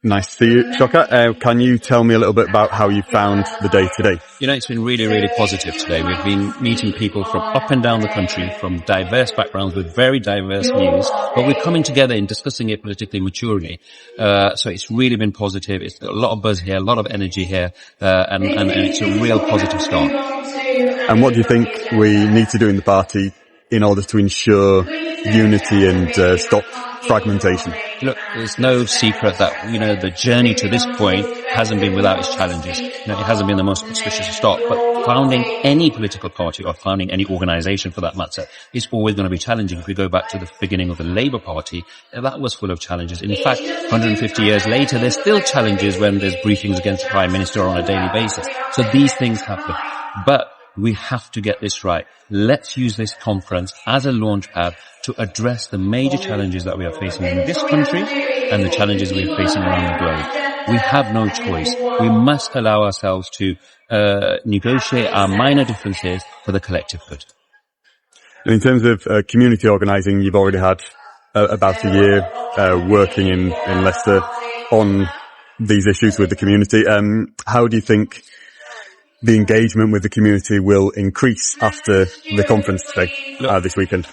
Nice to see you, Shockat. Can you tell me a little bit about how you found the day today? You know, it's been really, really positive today. We've been meeting people from up and down the country, from diverse backgrounds with very diverse views, but we're coming together and discussing it politically maturely. So it's really been positive. It's got a lot of buzz here, a lot of energy here, and it's a real positive start. And what do you think we need to do in the party in order to ensure unity and stop fragmentation? Look, there's no secret that, you know, the journey to this point hasn't been without its challenges. You know, it hasn't been the most auspicious of start, but founding any political party or founding any organization for that matter is always going to be challenging. If we go back to the beginning of the Labour Party, that was full of challenges. In fact, 150 years later, there's still challenges when there's briefings against the Prime Minister on a daily basis. So these things happen. But we have to get this right. Let's use this conference as a launchpad to address the major challenges that we are facing in this country and the challenges we are facing around the globe. We have no choice. We must allow ourselves to negotiate our minor differences for the collective good. And in terms of community organising, you've already had about a year working in Leicester on these issues with the community. How do you think the engagement with the community will increase after the conference today, this weekend?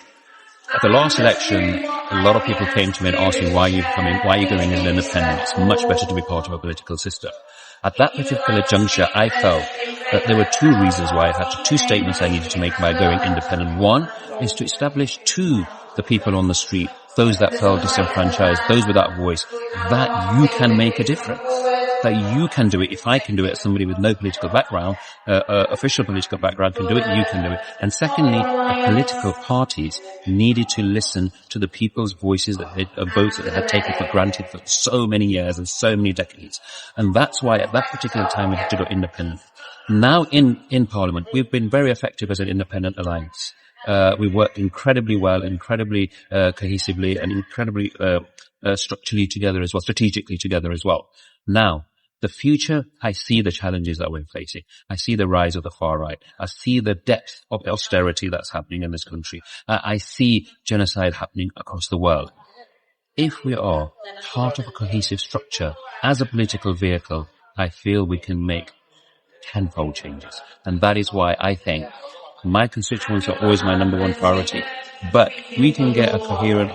At the last election, a lot of people came to me and asked me, why are you going as an independent? It's much better to be part of a political system. At that particular juncture, I felt that there were two reasons why I had two statements I needed to make by going independent. One is to establish to the people on the street, those that felt disenfranchised, those without voice, that you can make a difference. That you can do it. If I can do it, somebody with no political background, official political background can do it, you can do it. And secondly, the political parties needed to listen to the people's voices, votes that they had taken for granted for so many years and so many decades. And that's why at that particular time we had to go independent. Now in Parliament, we've been very effective as an independent alliance. We worked incredibly well, incredibly cohesively, and incredibly structurally together as well, strategically together as well. Now, the future, I see the challenges that we're facing. I see the rise of the far right. I see the depth of austerity that's happening in this country. I see genocide happening across the world. If we are part of a cohesive structure as a political vehicle, I feel we can make tenfold changes. And that is why I think my constituents are always my number one priority. But we can get a coherent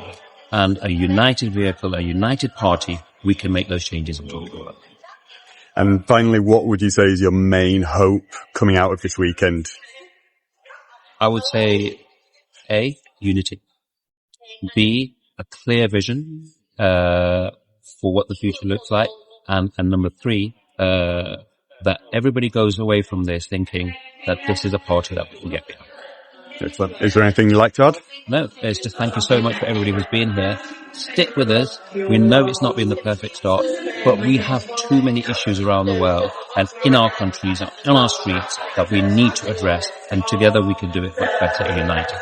and a united vehicle, a united party, we can make those changes I'm talking about. And finally, what would you say is your main hope coming out of this weekend? I would say, A, unity. B, a clear vision for what the future looks like. And number 3, that everybody goes away from this thinking that this is a party that we can get behind. Excellent. Is there anything you'd like to add? No, it's just thank you so much for everybody who's been here. Stick with us. We know it's not been the perfect start, but we have too many issues around the world and in our countries and on our streets that we need to address, and together we can do it much better and united.